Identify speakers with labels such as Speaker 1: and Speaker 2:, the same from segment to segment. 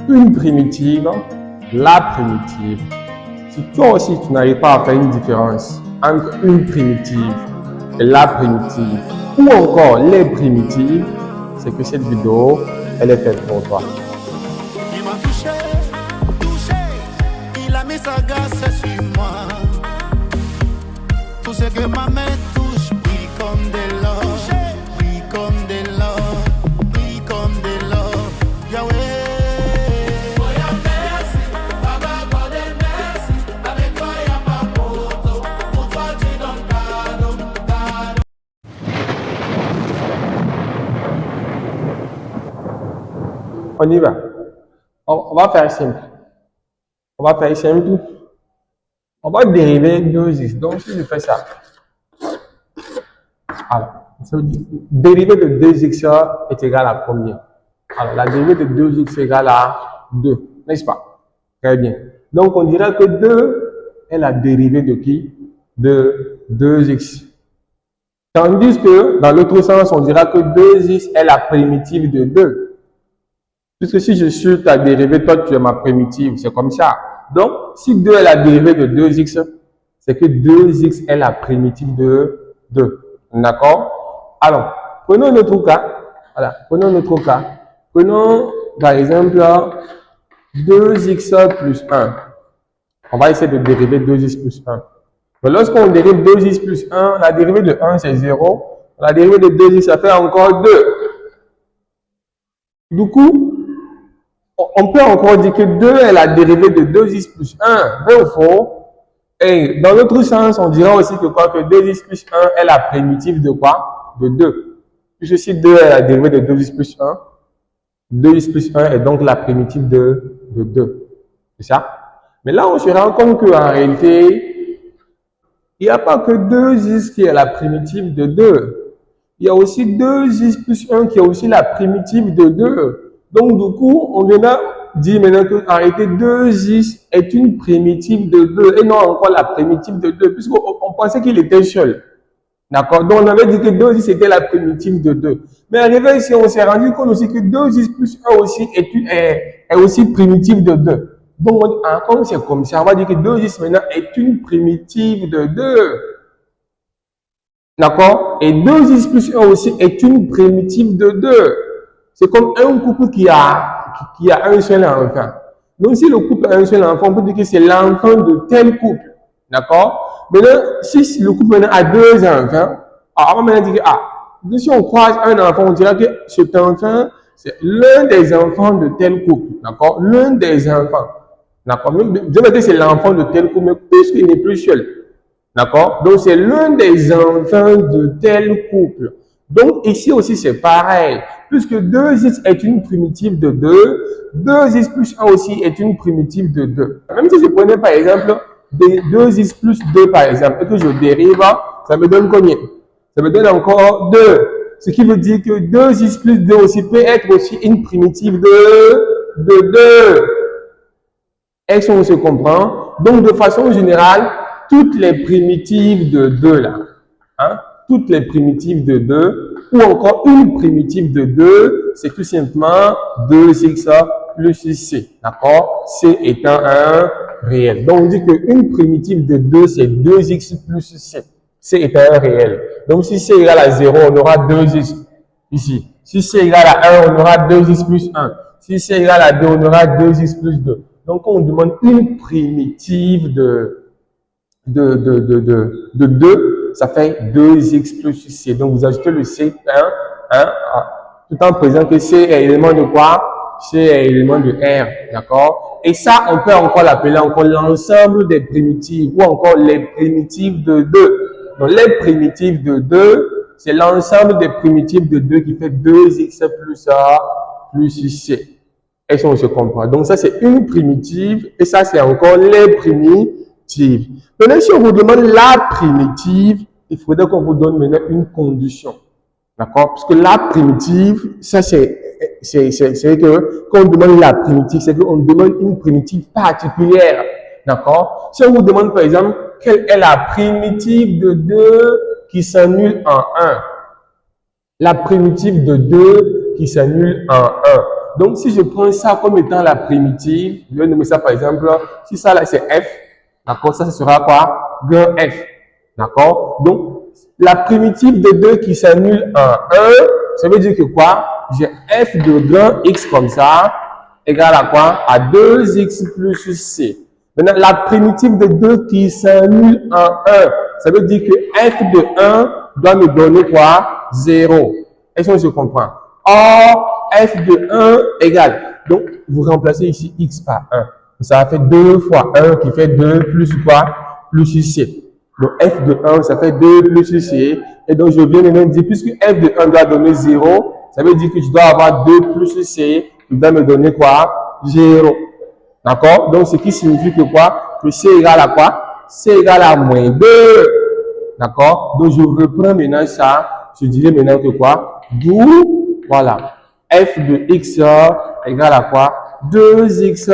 Speaker 1: une primitive, la primitive. Si toi aussi tu n'arrives pas à faire une différence entre une primitive et la primitive, ou encore les primitives, c'est que cette vidéo, elle est faite pour toi.
Speaker 2: Il m'a touché, il a mis sa gaze sur moi. Tout ce que ma main touche brille comme de l'or, brille comme de l'or, brille comme de l'or. Yahweh.
Speaker 1: On y va. On va faire simple. On va faire simple. On va dériver 2x. Donc, si je fais ça. Alors, ça veut dire dérivée de 2x est égale à combien? Alors, la dérivée de 2x est égale à 2. N'est-ce pas? Très bien. Donc, on dira que 2 est la dérivée de qui? De 2x. Tandis que, dans l'autre sens, on dira que 2x est la primitive de 2. Puisque si je suis ta dérivée, toi tu es ma primitive, c'est comme ça. Donc, si 2 est la dérivée de 2x, c'est que 2x est la primitive de 2. D'accord? Alors, prenons notre cas. Voilà, prenons notre cas. Prenons, par exemple, 2x plus 1. On va essayer de dériver 2x plus 1. Mais lorsqu'on dérive 2x plus 1, la dérivée de 1 c'est 0. La dérivée de 2x, ça fait encore 2. Du coup, on peut encore dire que 2 est la dérivée de 2x plus 1. Vrai ou faux? Et dans l'autre sens, on dira aussi que quoi? Que 2x plus 1 est la primitive de quoi? De 2. Puisque si 2 est la dérivée de 2x plus 1, 2x plus 1 est donc la primitive de 2. C'est ça? Mais là, on se rend compte qu'en réalité, il n'y a pas que 2x qui est la primitive de 2. Il y a aussi 2x plus 1 qui est aussi la primitive de 2. Donc, du coup, on vient dire maintenant qu'en réalité, 2x est une primitive de 2 et non encore la primitive de 2, puisqu'on pensait qu'il était seul. D'accord? Donc, on avait dit que 2x était la primitive de 2. Mais arrivé ici, on s'est rendu compte aussi que 2x plus 1 aussi est aussi primitive de 2. Donc, on dit, ah, comme c'est comme ça, on va dire que 2x maintenant est une primitive de 2. D'accord? Et 2x plus 1 aussi est une primitive de 2. C'est comme un couple qui a un seul enfant. Donc, si le couple a un seul enfant, on peut dire que c'est l'enfant de tel couple. D'accord? Maintenant, si le couple maintenant a 2 enfants, on va maintenant dire que, si on croise un enfant, on dira que cet enfant, c'est l'un des enfants de tel couple. D'accord? L'un des enfants. D'accord? Je vais dire que c'est l'enfant de tel couple, mais puisqu'il n'est plus seul. D'accord? Donc, c'est l'un des enfants de tel couple. Donc, ici aussi, c'est pareil. Puisque 2x est une primitive de 2, 2x plus 1 aussi est une primitive de 2. Même si je prenais, par exemple, 2x plus 2, par exemple, et que je dérive, ça me donne combien? Ça me donne encore 2. Ce qui veut dire que 2x plus 2 aussi peut être aussi une primitive de 2. Est-ce qu'on se comprend? Donc, de façon générale, toutes les primitives de 2 là, hein, toutes les primitives de 2, ou encore une primitive de 2, c'est tout simplement 2x plus c. D'accord? C étant un réel. Donc, on dit qu'une primitive de 2, c'est 2x plus c. C étant un réel. Donc, si c égale à 0, on aura 2x ici. Si c égale à 1, on aura 2x plus 1. Si c égale à 2, on aura 2x plus 2. Donc, on demande une primitive de 2, ça fait 2x plus c. Donc, vous ajoutez le c, tout en présent que c est élément de quoi? C est élément de R, d'accord? Et ça, on peut encore l'appeler encore l'ensemble des primitives ou encore les primitives de 2. Donc, les primitives de 2, c'est l'ensemble des primitives de 2 qui fait 2x plus a plus c. Est-ce qu'on se comprend? Donc, ça, c'est une primitive et ça, c'est encore les primitives. Maintenant, si on vous demande la primitive, il faudrait qu'on vous donne maintenant une condition. D'accord? Parce que la primitive, ça c'est que quand on demande la primitive, c'est qu'on demande une primitive particulière. D'accord? Si on vous demande par exemple, quelle est la primitive de 2 qui s'annule en 1? La primitive de 2 qui s'annule en 1. Donc, si je prends ça comme étant la primitive, je vais nommer ça par exemple, si ça là c'est f, d'accord, ça ce sera quoi? Grand f, d'accord? Donc, la primitive de 2 qui s'annule en 1, ça veut dire que quoi? J'ai f de grand x comme ça, égale à quoi? À 2x plus c. Maintenant, la primitive de 2 qui s'annule en 1, ça veut dire que f de 1 doit me donner quoi? 0. Est-ce qu'on se comprend? Or, f de 1 égale. Donc, vous remplacez ici x par 1. Ça fait 2 fois 1 qui fait 2 plus quoi? Plus c. Donc, f de 1, ça fait 2 plus c. Et donc, je viens maintenant dire, puisque f de 1 doit donner 0, ça veut dire que je dois avoir 2 plus c qui doit me donner quoi? 0. D'accord? Donc, ce qui signifie que quoi? Que c égale à quoi? C égale à moins 2. D'accord? Donc, je reprends maintenant ça. Je dirais maintenant que quoi? D'où, voilà, f de x égale à quoi? 2x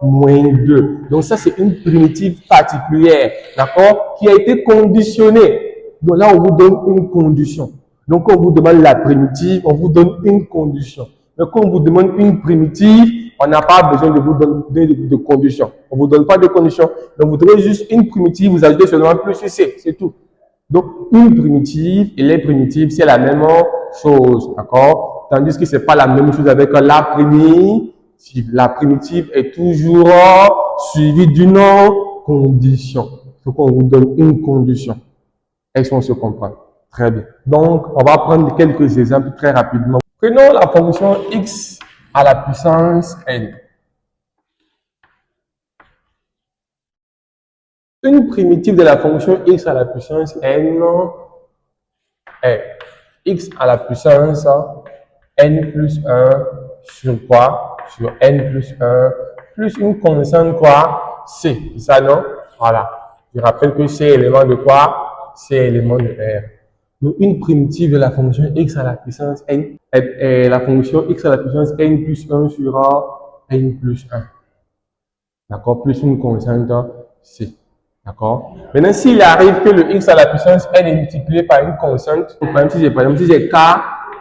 Speaker 1: moins 2. Donc, ça, c'est une primitive particulière, d'accord? Qui a été conditionnée. Donc, là, on vous donne une condition. Donc, quand on vous demande la primitive, on vous donne une condition. Mais quand on vous demande une primitive, on n'a pas besoin de vous donner de conditions. On ne vous donne pas de conditions. Donc, vous donnez juste une primitive, vous ajoutez seulement plus c, c'est tout. Donc, une primitive et les primitives, c'est la même chose, d'accord? Tandis que ce n'est pas la même chose avec la primitive. La primitive est toujours suivie d'une condition. Il faut qu'on vous donne une condition. Est-ce qu'on se comprend? Très bien. Donc, on va prendre quelques exemples très rapidement. Prenons la fonction x à la puissance n. Une primitive de la fonction x à la puissance n est x à la puissance n plus 1 sur quoi? Sur n plus 1 plus une constante quoi? C. C'est ça, non? Voilà. Je rappelle que c'est élément de quoi? C'est élément de R. Donc, une primitive de la fonction x à la puissance n est la fonction x à la puissance n plus 1 sur n plus 1. D'accord? Plus une constante C. D'accord? Maintenant, s'il arrive que le x à la puissance n est multiplié par une constante, par exemple, si j'ai k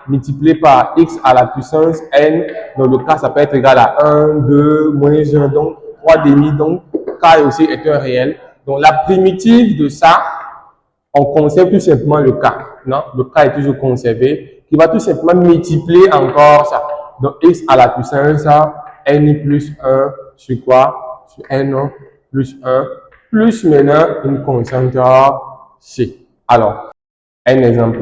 Speaker 1: multiplié par x à la puissance n, donc le k, ça peut être égal à 1, 2, moins 1, donc 3 demi, donc k aussi est un réel. Donc, la primitive de ça, on conserve tout simplement le k. Non? Le k est toujours conservé, qui va tout simplement multiplier encore ça. Donc, x à la puissance n plus 1 sur quoi? Sur n plus 1, plus maintenant une constante c. Alors, un exemple.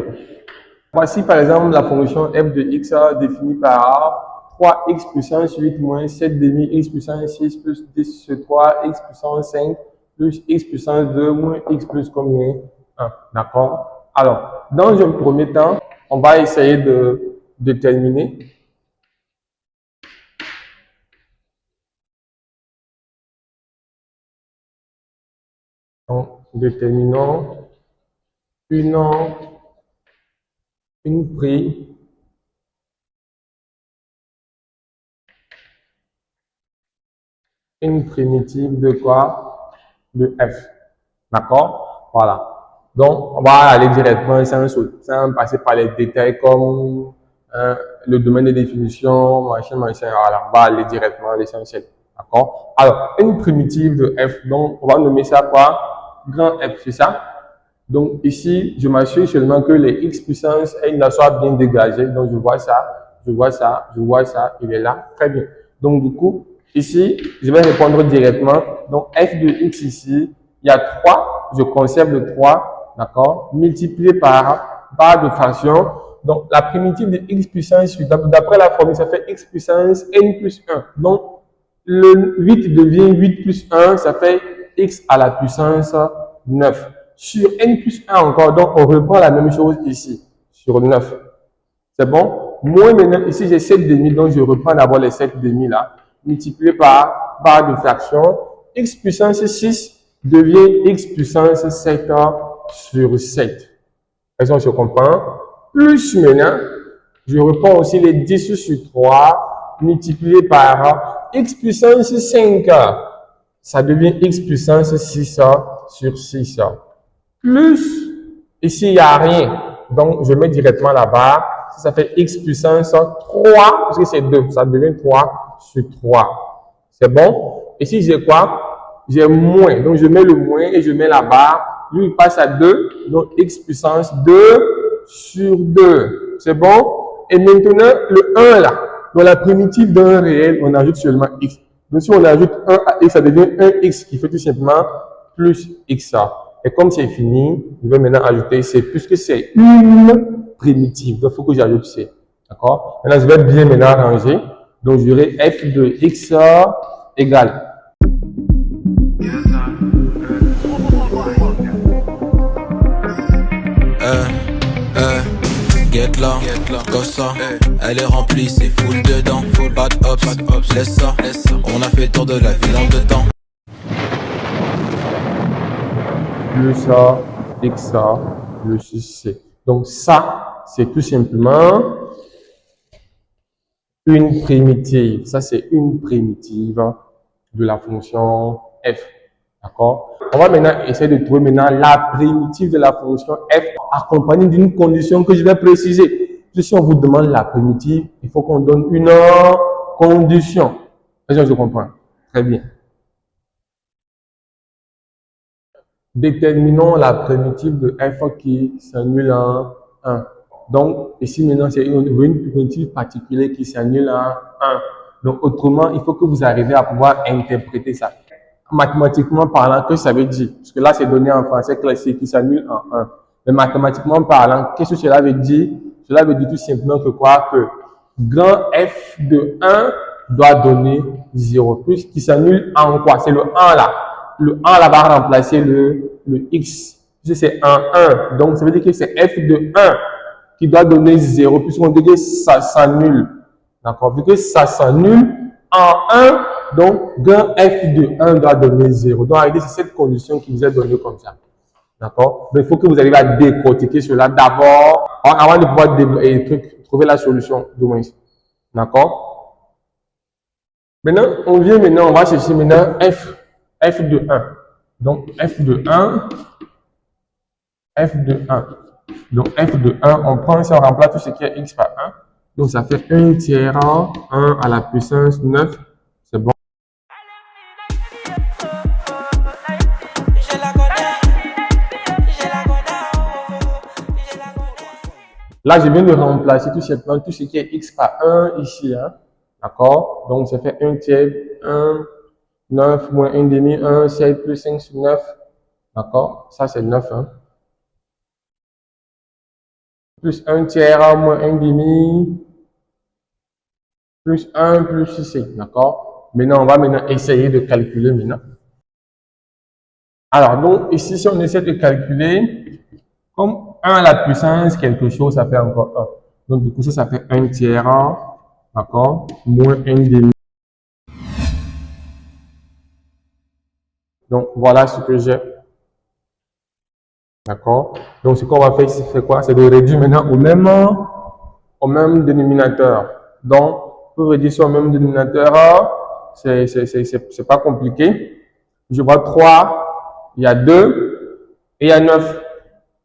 Speaker 1: Voici par exemple la fonction f de x définie par 3x puissance 8 moins 7 demi x puissance 6 plus 10 sur 3 x puissance 5 plus x puissance 2 moins x plus combien? 1. D'accord? Alors, dans un premier temps, on va essayer de déterminer. Donc, déterminons une primitive de quoi? De f. D'accord? Voilà. Donc, on va aller directement sans passer par les détails comme le domaine de définition, machin. Voilà, on va aller directement à l'essentiel. D'accord? Alors, une primitive de f, donc on va nommer ça quoi? Grand f, c'est ça? Donc ici, je m'assure seulement que les x puissance n soient bien dégagés. Donc je vois ça, je vois ça, je vois ça, il est là, très bien. Donc du coup, ici, je vais répondre directement. Donc f de x ici, il y a 3, je conserve le 3, d'accord, multiplié par barre de fraction. Donc la primitive de x puissance 8, d'après la formule, ça fait x puissance n plus 1. Donc le 8 devient 8 plus 1, ça fait x à la puissance 9. Sur n plus 1 encore, donc on reprend la même chose ici, sur 9. C'est bon? Moi maintenant, ici j'ai 7 demi, donc je reprends d'abord les 7 demi là, multiplié par barre de fraction. X puissance 6 devient x puissance 7 sur 7. Est-ce qu'on se comprend? Plus maintenant, je reprends aussi les 10 sur 3, multiplié par x puissance 5. Ça devient x puissance 6 sur 6. Plus, ici, il n'y a rien. Donc, je mets directement la barre. ça fait x puissance 3, parce que c'est 2, ça devient 3 sur 3. C'est bon? Ici, j'ai quoi? J'ai moins, donc je mets le moins et je mets la barre. Lui, il passe à 2, donc x puissance 2 sur 2. C'est bon? Et maintenant, le 1 là, dans la primitive d'un réel, on ajoute seulement x. Donc, si on ajoute 1 à x, ça devient 1x qui fait tout simplement plus x. Et comme c'est fini, je vais maintenant ajouter c, puisque c'est une primitive. Donc, il faut que j'ajoute c. D'accord? Maintenant, je vais bien maintenant arranger. Donc, j'aurai f de x égale.
Speaker 3: Get là, comme ça, elle est remplie, c'est full dedans, pas d'ops, laisse ça, on a fait tour de la ville en dedans.
Speaker 1: Plus ça, x plus c. Donc ça, c'est tout simplement une primitive. Ça, c'est une primitive de la fonction f. D'accord? On va maintenant essayer de trouver maintenant la primitive de la fonction f accompagnée d'une condition que je vais préciser. Si on vous demande la primitive, il faut qu'on donne une condition. Est-ce que je comprends? Très bien. Déterminons la primitive de f qui s'annule en 1. Donc, ici maintenant, c'est une primitive particulière qui s'annule en 1. Donc, autrement, il faut que vous arriviez à pouvoir interpréter ça. Mathématiquement parlant, qu'est-ce que ça veut dire? Parce que là, c'est donné en français classique qui s'annule en 1. Mais mathématiquement parlant, qu'est-ce que cela veut dire? Cela veut dire tout simplement que quoi? Que grand F de 1 doit donner 0. Plus qui s'annule en quoi? C'est le 1 là. Le 1 là va remplacer le x. C'est en 1. Donc, ça veut dire que c'est F de 1 qui doit donner 0. Puisqu'on dit que ça s'annule. D'accord? Vu que ça s'annule en 1, donc, grand f de 1 doit donner 0. Donc, c'est cette condition qui vous est donnée comme ça. D'accord? Donc, il faut que vous arriviez à décortiquer cela d'abord, avant de pouvoir trouver la solution du moins. D'accord? Maintenant, on va chercher maintenant f de 1. Donc, f de 1. Donc, f de 1, on prend ça, on remplace tout ce qui est x par 1. Donc, ça fait 1 tiers 1 à la puissance 9. C'est bon. Là, je viens de remplacer tout simplement tout ce qui est x par 1 ici. Hein? D'accord? Donc, ça fait 1 tiers, 1, 9, moins 1 demi, 1, 7 plus 5 sur 9. D'accord? Ça, c'est 9. Hein? Plus 1 tiers, moins 1 demi, plus 1 plus 6. D'accord? Maintenant, on va maintenant essayer de calculer maintenant. Alors, donc, ici, si on essaie de calculer, comme 1 à la puissance quelque chose, ça fait encore 1. Donc, du coup, ça fait 1 tiers, d'accord, moins 1 demi. Donc, voilà ce que j'ai. D'accord? Donc, ce qu'on va faire ici, c'est quoi? C'est de réduire maintenant au même dénominateur. Donc, pour réduire ça au même dénominateur, c'est pas compliqué. Je vois 3, il y a 2 et il y a 9.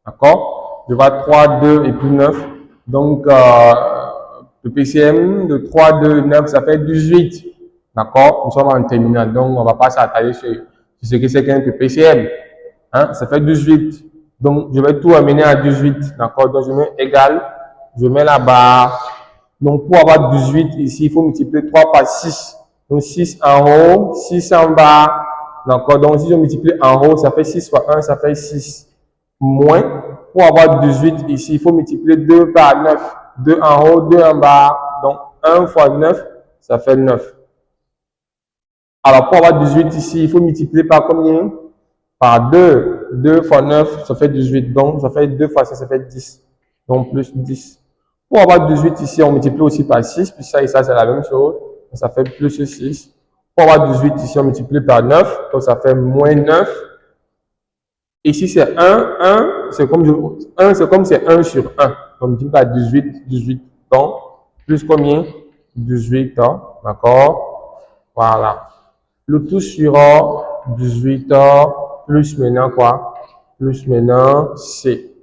Speaker 1: D'accord? Je vois 3, 2 et puis 9. Donc, le PCM de 3, 2, 9, ça fait 18. D'accord? Nous sommes en terminale, donc on ne va pas s'attarder sur ce que c'est qu'un PCM. Hein? Ça fait 18. Donc, je vais tout amener à 18. D'accord? Donc, je mets égal. Je mets la barre. Donc, pour avoir 18 ici, il faut multiplier 3 par 6. Donc, 6 en haut, 6 en bas. D'accord? Donc, si je multiplie en haut, ça fait 6 fois 1, ça fait 6. Moins, pour avoir 18 ici, il faut multiplier 2 par 9. 2 en haut, 2 en bas. Donc, 1 fois 9, ça fait 9. Alors, pour avoir 18 ici, il faut multiplier par combien? Par 2. 2 fois 9, ça fait 18. Donc, ça fait 2 fois 6, ça fait 10. Donc, plus 10. Pour avoir 18 ici, on multiplie aussi par 6. Puis ça et ça, c'est la même chose. Donc, ça fait plus 6. Pour avoir 18 ici, on multiplie par 9. Donc, ça fait moins 9. Ici, c'est 1. 1, c'est comme c'est 1 sur 1. On multiplie par 18. 18. Donc, plus combien? 18. D'accord? Voilà. Le tout sur 18 plus maintenant quoi? Plus maintenant C.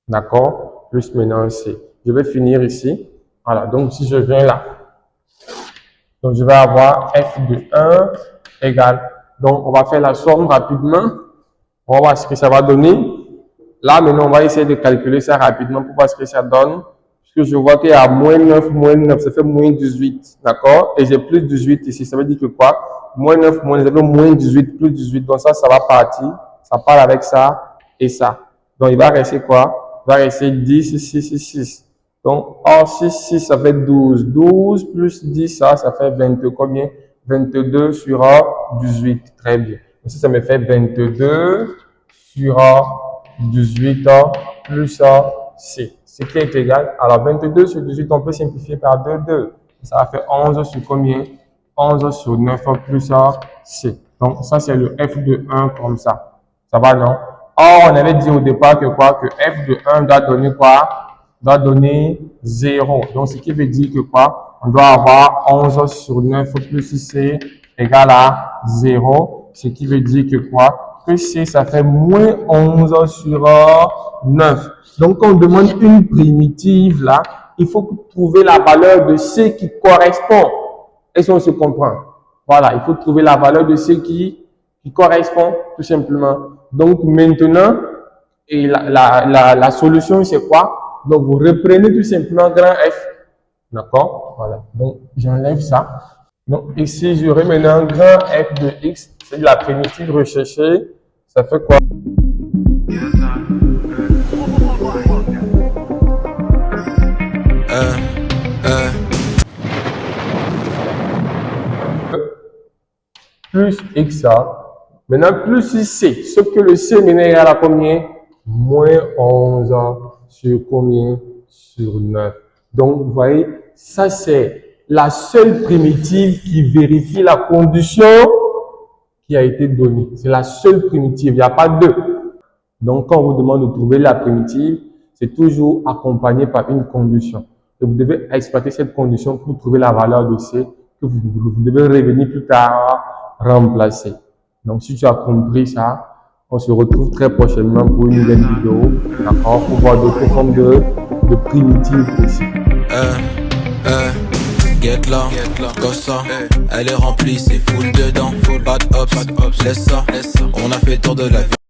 Speaker 1: D'accord? Plus maintenant C. je vais finir ici. Voilà, donc si je viens là, donc je vais avoir f de 1 égale, donc on va faire la somme rapidement, on va voir ce que ça va donner. Là maintenant on va essayer de calculer ça rapidement pour voir ce que ça donne, puisque je vois qu'il y a moins 9, ça fait moins 18, d'accord, et j'ai plus 18 ici, ça veut dire que quoi, moins 9, moins 9, ça fait moins 18, plus 18, donc ça va partir, ça part avec ça et ça, donc il va rester quoi, il va rester 10, 6. Donc, or 6, ça fait 12. 12 plus 10, ça fait 22. Combien? 22 sur 18. Très bien. Donc, ça me fait 22 sur 18 plus C. Ce qui est égal. Alors, 22 sur 18, on peut simplifier par 2. Ça va faire 11 sur combien? 11 sur 9 plus C. Donc, ça, c'est le f de 1 comme ça. Ça va, non? Or, on avait dit au départ que quoi? Que f de 1 doit donner quoi? Doit donner 0. Donc, ce qui veut dire que quoi? On doit avoir 11 sur 9 plus C égale à 0. Ce qui veut dire que quoi? Que C, ça fait moins 11 sur 9. Donc, quand on demande une primitive là, il faut trouver la valeur de C qui correspond. Est-ce qu'on se comprend? Voilà, il faut trouver la valeur de C qui correspond, tout simplement. Donc, maintenant, et la solution, c'est quoi? Donc, vous reprenez tout simplement grand F. D'accord? Voilà. Donc, j'enlève ça. Donc, ici, j'aurai maintenant grand F de X. C'est la primitive recherchée. Ça fait quoi? Plus XA. Maintenant, plus C. Sauf que le C maintenant est à combien? Moins 11 sur combien? Sur 9. Donc, vous voyez, ça c'est la seule primitive qui vérifie la condition qui a été donnée. C'est la seule primitive, il n'y a pas deux. Donc, quand on vous demande de trouver la primitive, c'est toujours accompagné par une condition. Et vous devez exploiter cette condition pour trouver la valeur de C que vous devez revenir plus tard remplacer. Donc, si tu as compris ça, on se retrouve très prochainement pour une nouvelle vidéo, d'accord, pour voir d'autres formes de primitives aussi.
Speaker 3: Get là, Gossa, elle est remplie, c'est full dedans, full bad ups, laisse ça, on a fait tour de la vie.